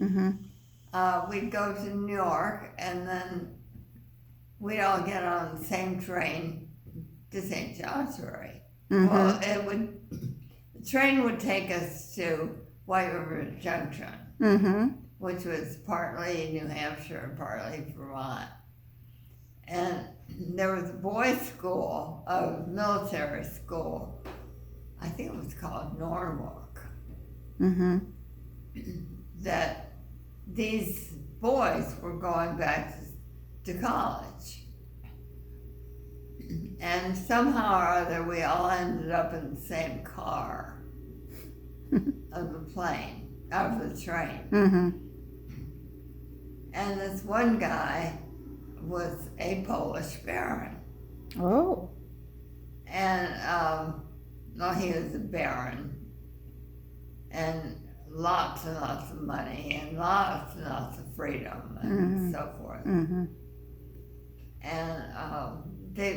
we'd go to New York, and then we'd all get on the same train to St. Johnsbury. Well, the train would take us to White River Junction, which was partly New Hampshire and partly Vermont. And there was a boys' school, a military school. I think it was called Norwalk. That these boys were going back to college. And somehow or other, we all ended up in the same car of the plane, of the train. And this one guy was a Polish baron. Oh. And, well, he was a baron. And lots and lots of money and lots of freedom and so forth. And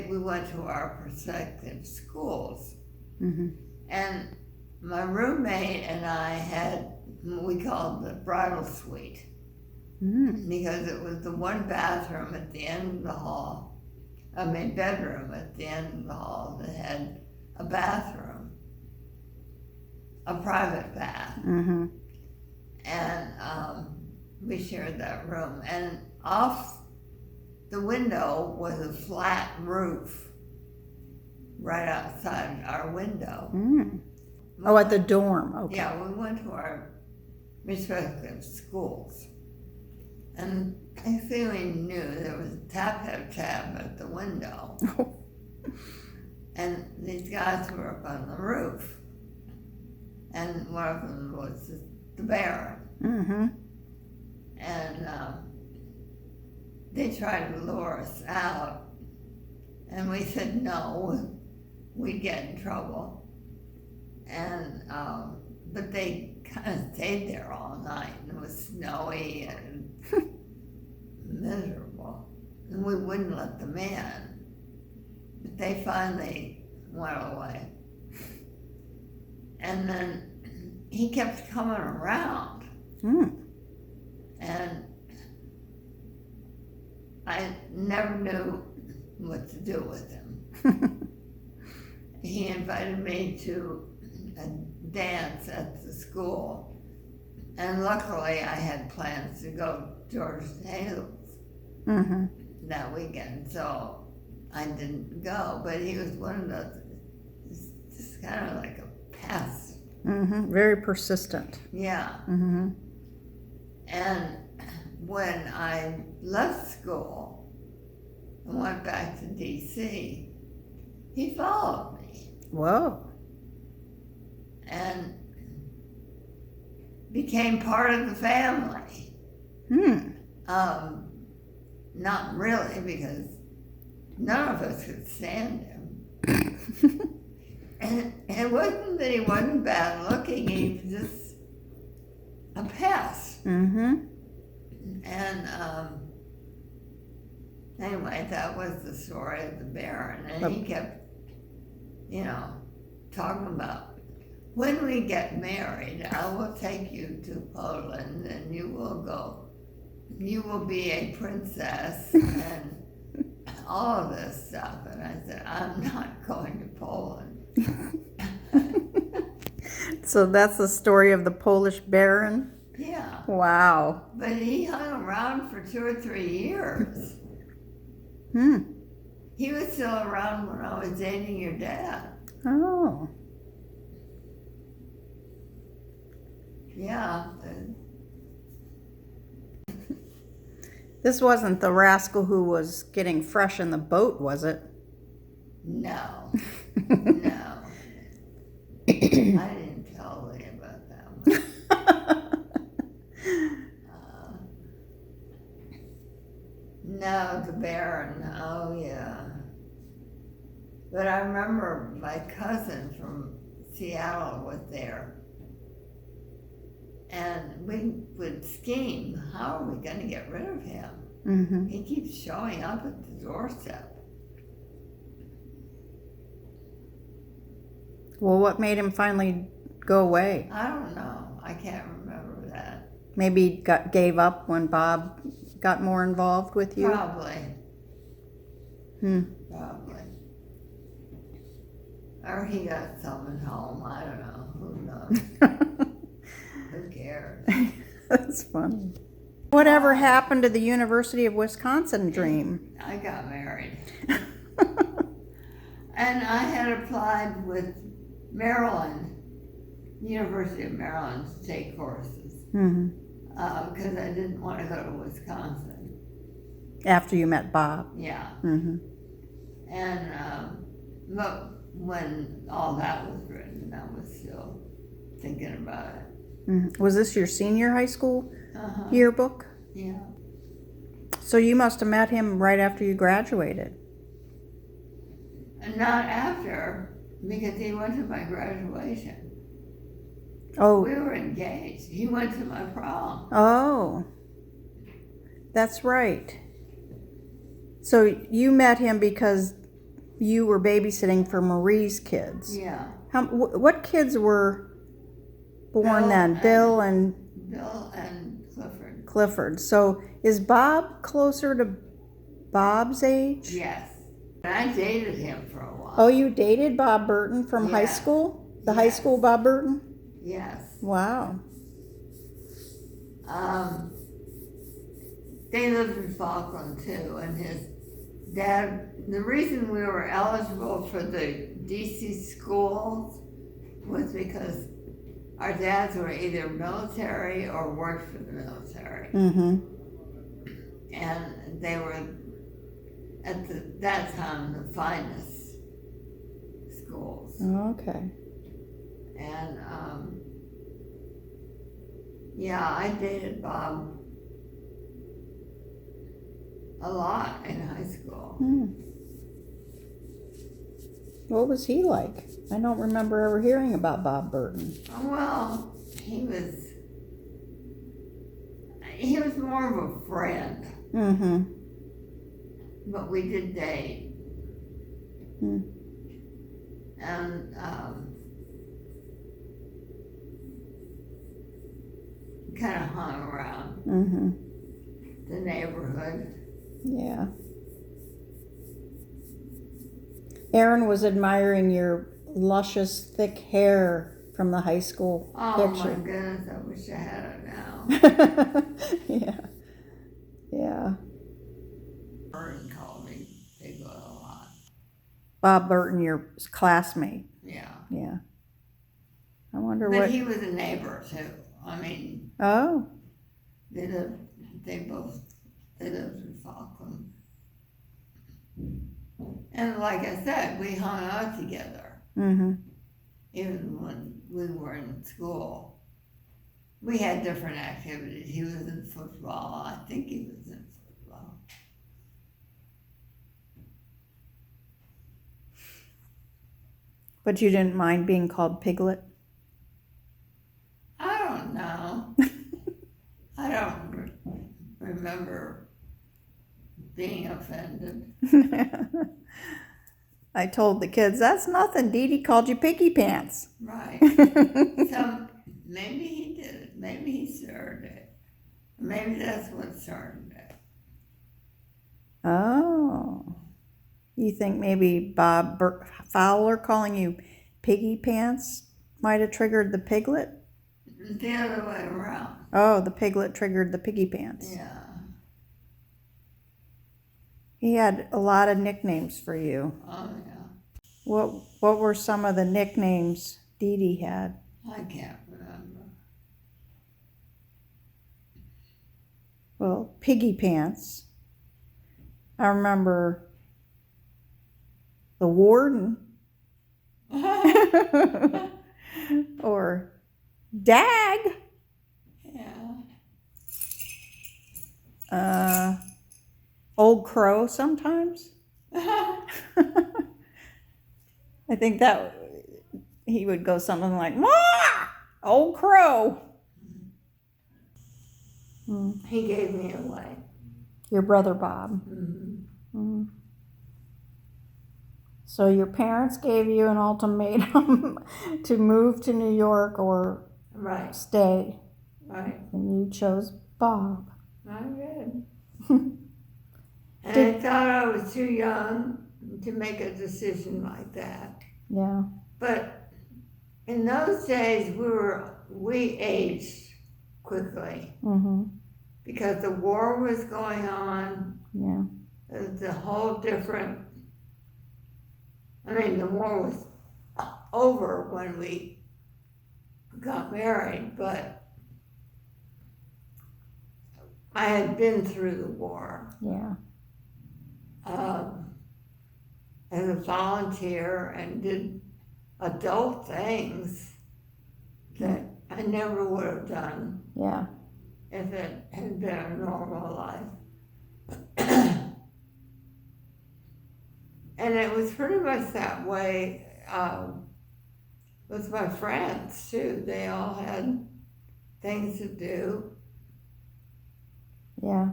we went to our respective schools. And my roommate and I had what we called the bridal suite, because it was the one bathroom at the end of the hall, bedroom at the end of the hall that had a bathroom, a private bath. And we shared that room. And off the window was a flat roof right outside our window. Oh, at the dorm, okay. Yeah, we went to our respective schools. And I think we knew there was a tab at the window. And these guys were up on the roof. And one of them was the baron. And they tried to lure us out. And we said no, we'd get in trouble. And, but they kind of stayed there all night. And it was snowy and miserable. And we wouldn't let them in. But they finally went away. And then he kept coming around. And I never knew what to do with him. He invited me to a dance at the school. And luckily I had plans to go to George Hale's that weekend, so I didn't go. But he was one of those, just kind of like a pest. Very persistent. Yeah. And when I left school and went back to D.C., he followed me. Whoa. And became part of the family. Not really, because none of us could stand him. And it wasn't that he wasn't bad looking, he was just a pest. And anyway, that was the story of the Baron. And he kept, talking about, when we get married, I will take you to Poland and you will be a princess and all of this stuff. And I said, I'm not going to Poland. So that's the story of the Polish Baron? Yeah. Wow. But he hung around for 2 or 3 years. He was still around when I was dating your dad. Oh. Yeah. This wasn't the rascal who was getting fresh in the boat, was it? No. No. I didn't tell Lee about that one. No, the Baron. Oh, yeah. But I remember my cousin from Seattle was there. And we would scheme, how are we going to get rid of him? He keeps showing up at the doorstep. Well, what made him finally go away? I don't know. I can't remember that. maybe gave up when Bob got more involved with you? Probably. Probably. Or he got someone home. I don't know. Who knows? Who cares? That's funny. Whatever happened to the University of Wisconsin dream? I got married. And I had applied with Maryland, University of Maryland, to take courses. Because I didn't want to go to Wisconsin. After you met Bob? Yeah. And but when all that was written, I was still thinking about it. Was this your senior high school yearbook? Yeah. So you must have met him right after you graduated. And not after, because he went to my graduation. Oh. We were engaged. He went to my prom. Oh. That's right. So you met him because you were babysitting for Marie's kids. Yeah. What kids were born then? Bill and Clifford. Clifford. So is Bob closer to Bob's age? Yes. I dated him for a while. Oh, you dated Bob Burton from high school? The high school Bob Burton? Yes. Wow. They lived in Falkland too, and his dad, the reason we were eligible for the DC schools was because our dads were either military or worked for the military. And they were, at that time, the finest schools. Okay. And, yeah, I dated Bob a lot in high school. What was he like? I don't remember ever hearing about Bob Burton. Well, he was more of a friend. But we did date. And kind of hung around the neighborhood. Yeah. Aaron was admiring your luscious, thick hair from the high school picture. Oh my goodness, I wish I had it now. Yeah. Burton called me Piglet a lot. Bob Burton, your classmate. Yeah. I wonder but what. he was a neighbor too. I mean. Oh. They lived in Falkland. And like I said, we hung out together. Even when we were in school. We had different activities. He was in football. I think he was in football. But you didn't mind being called Piglet? I don't know. I don't remember being offended. I told the kids, that's nothing. Dee Dee called you Piggy Pants. Right. So maybe he did it. Maybe he started it. Maybe that's what started it. Oh. You think maybe Bob Fowler calling you Piggy Pants might have triggered the Piglet? The other way around. Oh, the Piglet triggered the Piggy Pants. Yeah. He had a lot of nicknames for you. Oh, yeah. What were some of the nicknames Dee Dee had? I can't remember. Well, Piggy Pants. I remember the Warden. Or Dag. Yeah. Old Crow sometimes. I think that he would go something like, "Wah! Old Crow." He gave me away. Your brother Bob. So your parents gave you an ultimatum to move to New York or Right. stay. Right. And you chose Bob. I did. And I thought I was too young to make a decision like that. Yeah. But in those days, we aged quickly because the war was going on. Yeah. It was a whole different. I mean, the war was over when we got married, but I had been through the war. Yeah. As a volunteer and did adult things that I never would have done Yeah. if it had been a normal life. And it was pretty much that way with my friends too. They all had things to do. Yeah.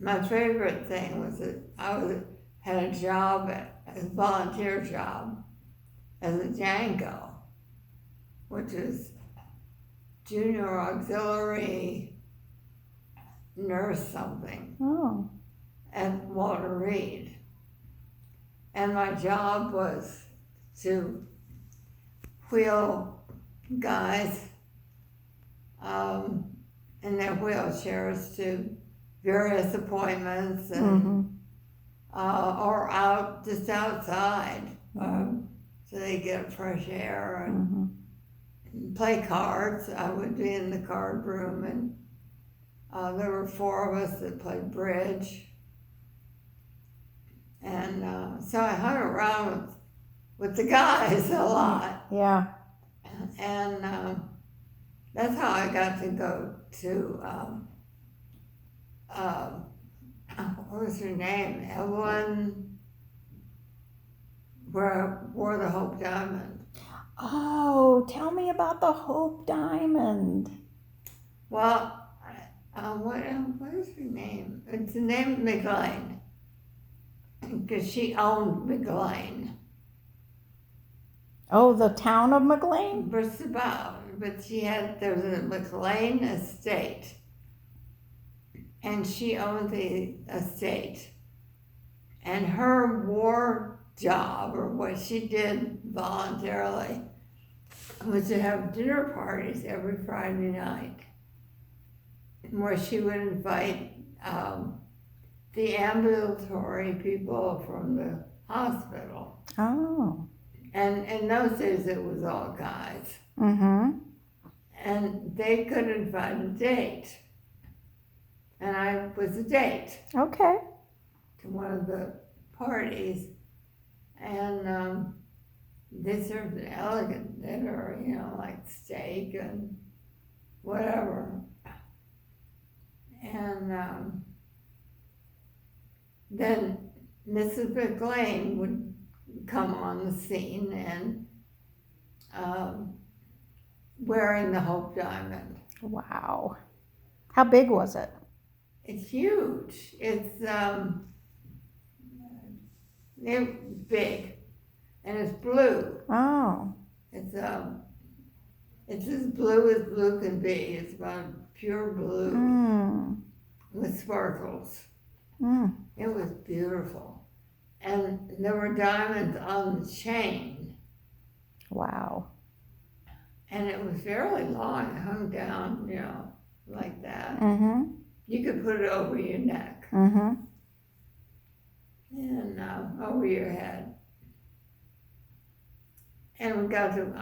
My favorite thing was that had a job, a volunteer job, as a Django, which is junior auxiliary nurse something Oh. at Walter Reed. And my job was to wheel guys in their wheelchairs to various appointments and or out just outside so they get fresh air and play cards. I would be in the card room, and there were 4 of us that played bridge. And so I hung around with the guys a lot. Yeah. And that's how I got to go to, what was her name? Evelyn, where I wore the Hope Diamond. Oh, tell me about the Hope Diamond. Well, what is her name? It's the name McLean, because she owned McLean. Oh, the town of McLean? Just about, but there was a McLean estate, and she owned the estate. And her war job, or what she did voluntarily, was to have dinner parties every Friday night, where she would invite the ambulatory people from the hospital. Oh. And in those days, it was all guys. And they couldn't find a date. And I was a date. Okay. To one of the parties. And they served an elegant dinner, like steak and whatever. And then Mrs. McLean would come on the scene and wearing the Hope Diamond. Wow. How big was it? It's huge. It's big, and it's blue. Oh. It's as blue can be. It's about pure blue with sparkles. It was beautiful. And there were diamonds on the chain. Wow. And it was fairly long. It hung down, like that. You could put it over your neck. And over your head. And we got to,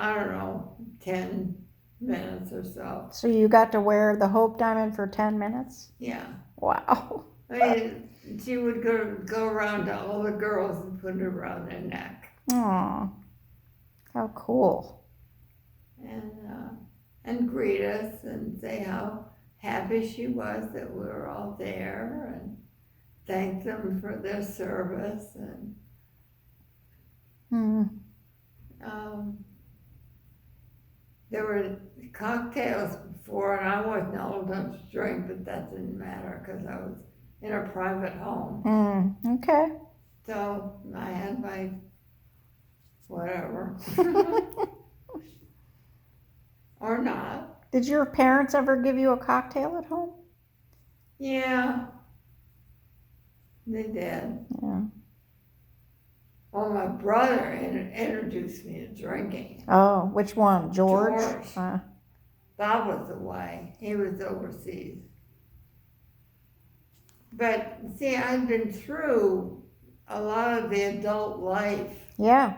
10 minutes or so. So you got to wear the Hope Diamond for 10 minutes? Yeah. Wow. I mean, she would go around to all the girls and put it around their neck. Aw. How cool. And greet us and say how happy she was that we were all there and thank them for their service. And there were cocktails before, and I wasn't old enough to drink, but that didn't matter because I was in a private home. Okay. So I had my whatever. Or not. Did your parents ever give you a cocktail at home? Yeah, they did. Yeah. Well, my brother introduced me to drinking. Oh, which one? George? Bob was away. He was overseas. But see, I've been through a lot of the adult life. Yeah.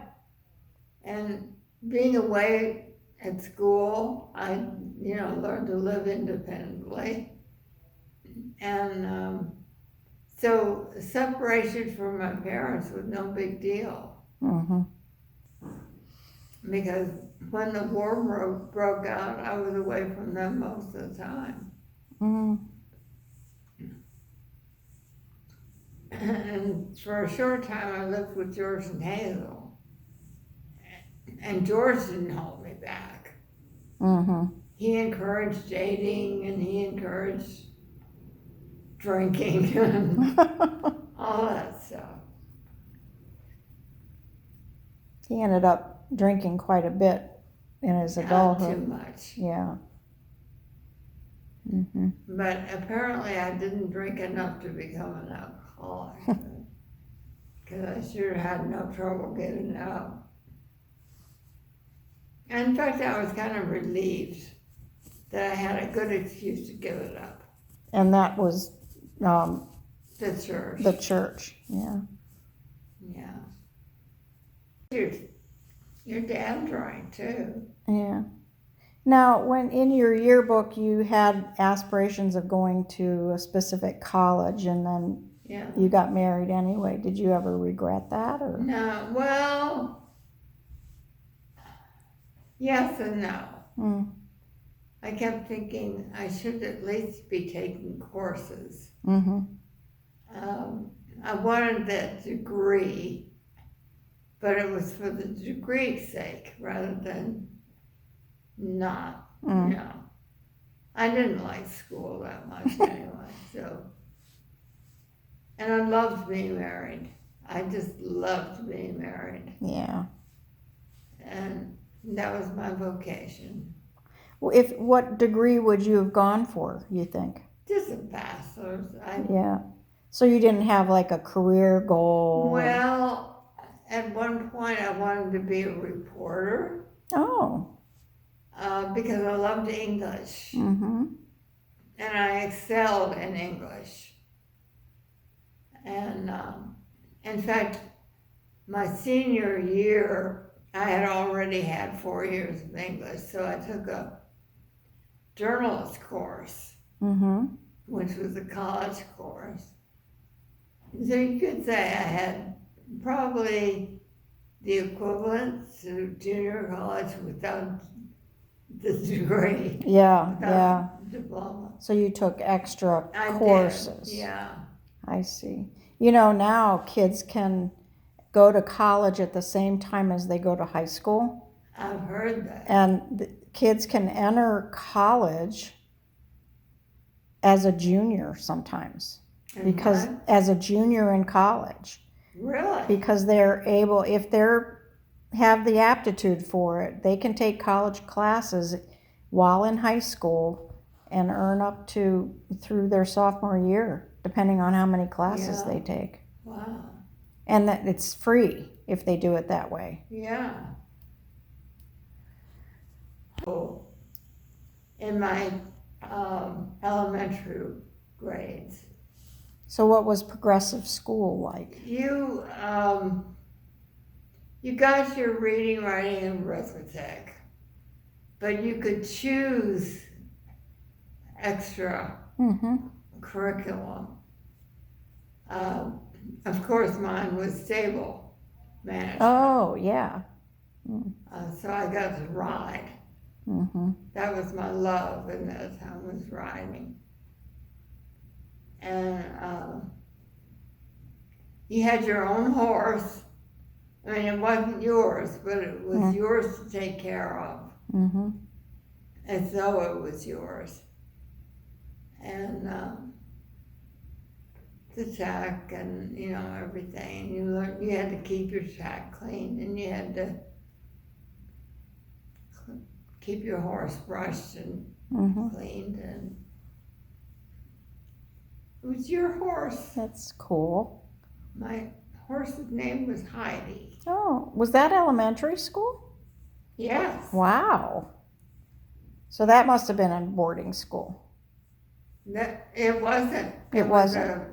And being away at school, I, learned to live independently. And so separation from my parents was no big deal. Mm-hmm. Because when the war broke out, I was away from them most of the time. Mm-hmm. And for a short time, I lived with George and Hazel. And George didn't hold me back. Mm-hmm. He encouraged dating and he encouraged drinking and all that stuff. He ended up drinking quite a bit in his adulthood. Not too much. Yeah. Mm-hmm. But apparently I didn't drink enough to become an alcoholic. Because I sure had no trouble getting out. And in fact, I was kind of relieved that I had a good excuse to give it up. And that was The church. the church. Yeah. Yeah. Your dad drank too. Yeah. Now, when in your yearbook you had aspirations of going to a specific college and then you got married anyway, did you ever regret that? Or? No, well, yes and no. Mm. I kept thinking I should at least be taking courses. Mm-hmm. I wanted that degree, but it was for the degree's sake rather than not, I didn't like school that much anyway, so. And I loved being married. I just loved being married. Yeah. And that was my vocation. Well, what degree would you have gone for, you think? Just a bachelor's. Yeah. So you didn't have like a career goal? Well, at one point I wanted to be a reporter. Oh. Because I loved English. Mm-hmm. And I excelled in English. And in fact, my senior year, I had already had 4 years of English, so I took a journalist course, which was a college course. So you could say I had probably the equivalent to junior college without the degree. Yeah. Diploma. So you took extra courses. Did, yeah. I see. Now kids can go to college at the same time as they go to high school. I've heard that. And the kids can enter college as a junior sometimes. As a junior in college. Really? Because they're able, if they're have the aptitude for it, they can take college classes while in high school and earn up to through their sophomore year, depending on how many classes they take. Wow. And that it's free if they do it that way. Yeah. In my elementary grades. So what was progressive school like? You got your reading, writing, and arithmetic, but you could choose extra curriculum. Of course, mine was stable management. Oh, yeah. So I got to ride. That was my love in that time, was riding. And you had your own horse. I mean, it wasn't yours, but it was yours to take care of. As though it was yours. And the tack and, everything. You had to keep your tack clean, and you had to keep your horse brushed and cleaned, and it was your horse. That's cool. My horse's name was Heidi. Oh, was that elementary school? Yes. Wow. So that must have been a boarding school. It wasn't. It was wasn't. a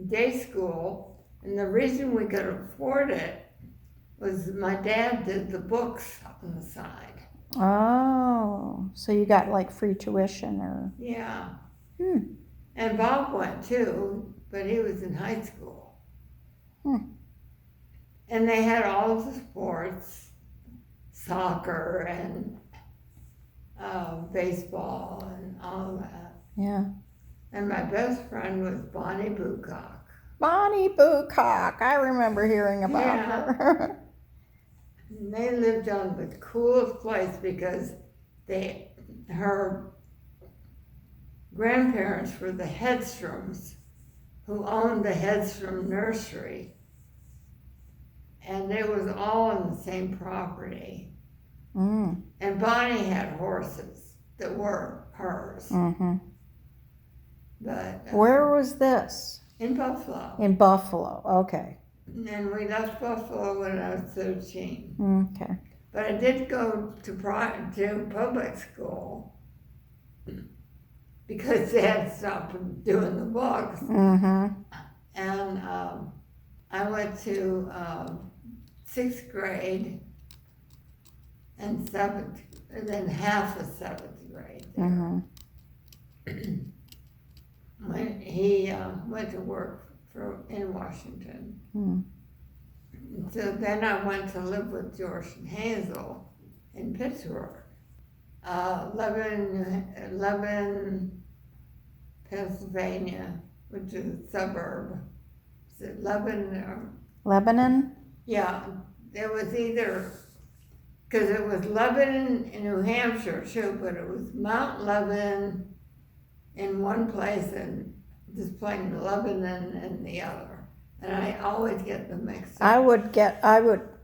day school, and the reason we could afford it was my dad did the books on the side. Oh, so you got like free tuition or? Yeah. Hmm. And Bob went too, but he was in high school. And they had all the sports, soccer and baseball and all of that. Yeah. And my best friend was Bonnie Bucock. Bonnie Bucock. I remember hearing about her. And they lived on the coolest place because her grandparents were the Hedstroms, who owned the Hedstrom Nursery. And it was all on the same property. Mm. And Bonnie had horses that were hers. Mm-hmm. But Where was this? in Buffalo. In Buffalo. Okay. And we left Buffalo when I was 13. Okay. But I did go to public school because they had stopped doing the books. Mm-hmm. And I went to 6th grade and 7th, and then half of 7th grade there. Mm-hmm. When he went to work in Washington. Mm. So then I went to live with George and Hazel in Pittsburgh. Lebanon, Pennsylvania, which is a suburb. Is it Lebanon? Lebanon? Yeah, there was either, because it was Lebanon in New Hampshire too, but it was Mount Lebanon in one place and just plain Lebanon in the other. And I always get them mixed up.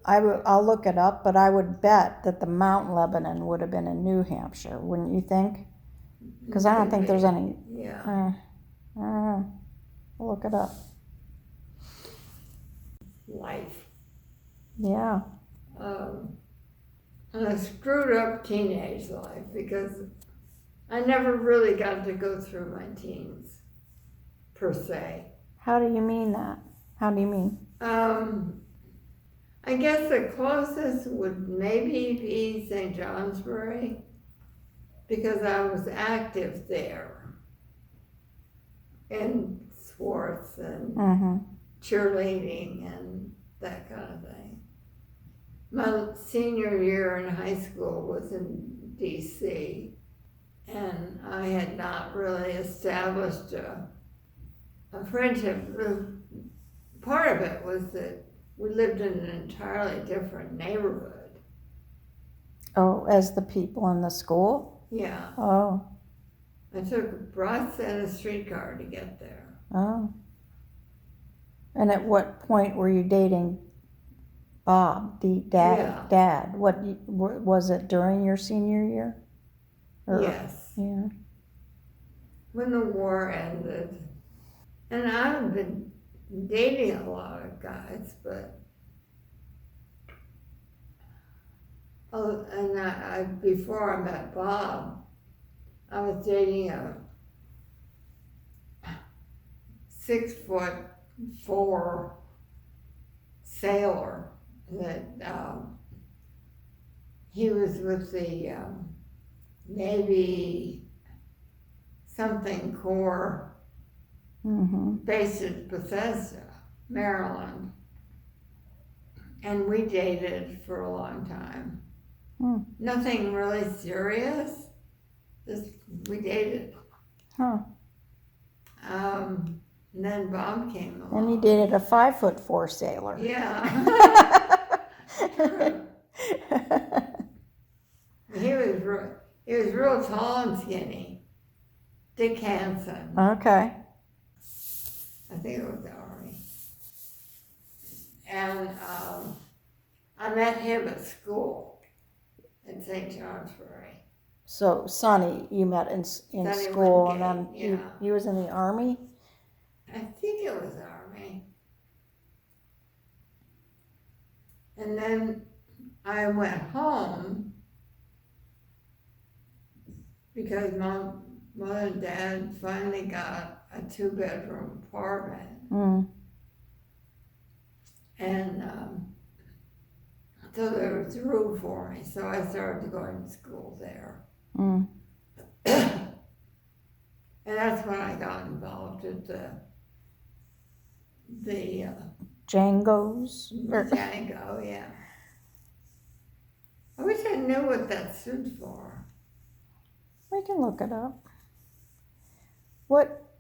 I'll look it up, but I would bet that the Mount Lebanon would have been in New Hampshire, wouldn't you think? Because I don't think there's any. Yeah. I'll look it up. Life. Yeah. And a screwed up teenage life because I never really got to go through my teens, per se. How do you mean that? How do you mean? I guess the closest would maybe be St. Johnsbury because I was active there in sports and cheerleading and that kind of thing. My senior year in high school was in D.C. and I had not really established a friendship. Part of it was that we lived in an entirely different neighborhood. Oh, as the people in the school? Yeah. Oh. I took a bus and a streetcar to get there. Oh. And at what point were you dating Bob, Dad? Yeah. Dad. What was it during your senior year? Yes. Yeah. When the war ended. And I've been dating a lot of guys, but before I met Bob, I was dating a 6'4" sailor that he was with the Navy something Corps. Based in Bethesda, Maryland. And we dated for a long time. Nothing really serious, just we dated. Huh. And then Bob came along. And you dated a 5'4" sailor. Yeah. He was real tall and skinny. Dick Hansen. Okay. I think it was the Army. And I met him at school in St. Johnsbury. So Sonny, you met in Sonny school, and Wingate, then yeah. he was in the Army? I think it was Army. And then I went home because my mother and dad finally got a 2-bedroom apartment. Mm. And so there was room for me. So I started going to school there. Mm. And that's when I got involved at the Django's? Django, yeah. I wish I knew what that stood for. We can look it up.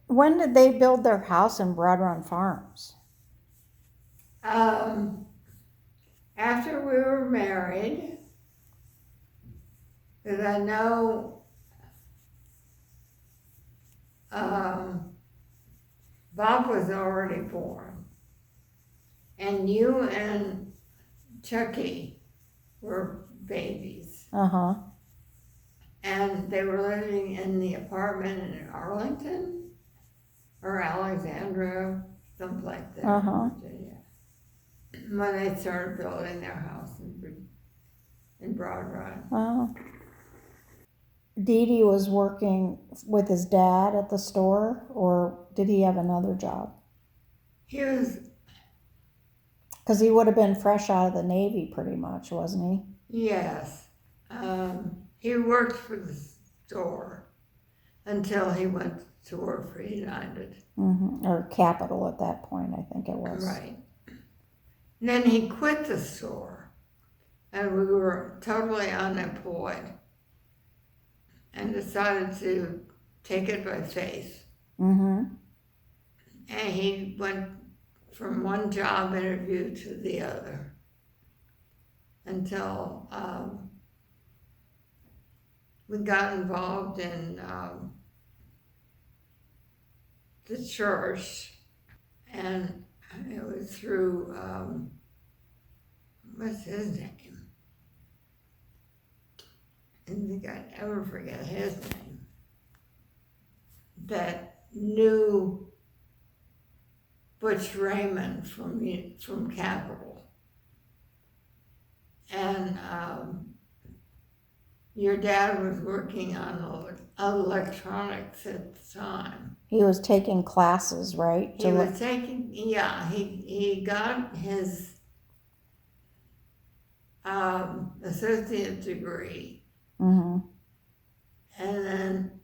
When did they build their house in Broad Run Farms? After we were married, because I know Bob was already born, and you and Chucky were babies. Uh-huh. And they were living in the apartment in Arlington or Alexandria, someplace there Uh-huh. in Virginia, when they started building their house in Broad Run. Wow. Dee Dee was working with his dad at the store, or did he have another job? He was, Because he would have been fresh out of the Navy pretty much, wasn't yes, he worked for the store until he went to work for United. he? Mm-hmm. Or Capital at that point, I think it was. Right. And then he quit the store, and we were totally unemployed, and decided to take it by faith. Mm-hmm. And he went from one job interview to the other until we got involved in the church, and it was through, what's his name? I don't think I'd ever forget his name. That knew Butch Raymond from Capital. And your dad was working on electronics at the time. He was taking classes, right? He was taking, yeah, he got his associate degree. Mm-hmm. And then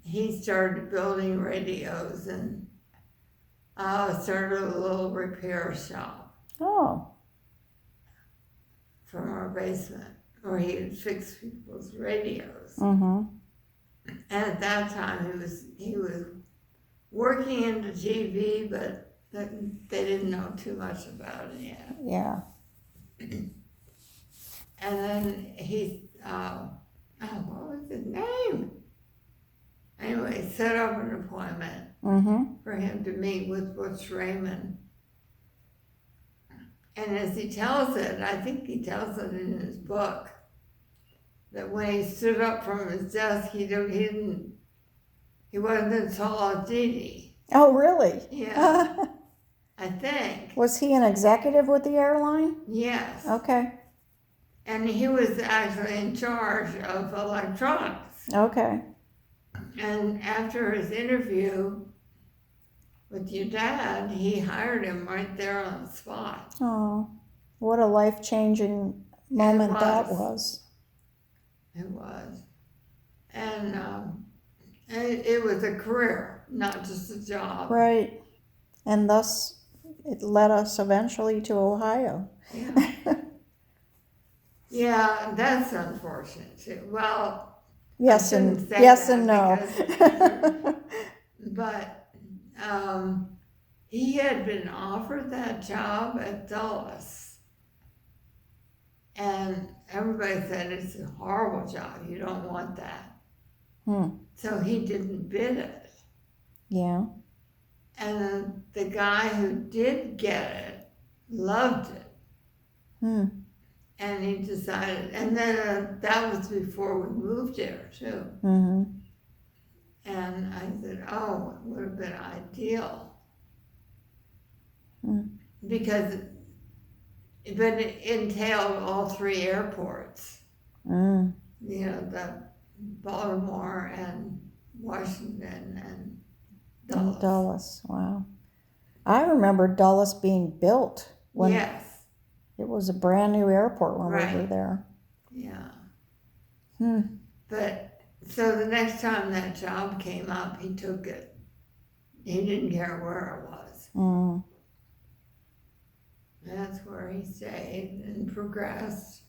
he started building radios and started a little repair shop Oh. from our basement where he would fix people's radios. Mm-hmm. And at that time he was working in the TV, but they didn't know too much about it yet. Yeah. And then he, what was his name? Anyway, set up an appointment for him to meet with Butch Raymond. And as he tells it, I think he tells it in his book, that when he stood up from his desk, he wasn't as tall as Dee Dee. Oh, really? Yeah, I think. Was he an executive with the airline? Yes. Okay. And he was actually in charge of electronics. Okay. And after his interview with your dad, he hired him right there on the spot. Oh, what a life-changing moment that was. It was. And it was a career, not just a job. Right. And thus, it led us eventually to Ohio. Yeah. Yeah, that's unfortunate too. Well, yes I and shouldn't say yes that and no. but he had been offered that job at Dulles, and everybody said it's a horrible job. You don't want that. So he didn't bid it. Yeah. And then the guy who did get it loved it. And he decided, and then that was before we moved there too. Mm-hmm. And I said, oh, it would have been ideal. Mm. Because it entailed all three airports. Mm. You know, the Baltimore and Washington and Dulles. Dulles, wow. I remember Dulles being built when Yes. it was a brand new airport when we were Right. there. Yeah. Hmm. But so the next time that job came up, he took it. He didn't care where it was. Mm. That's where he stayed and progressed.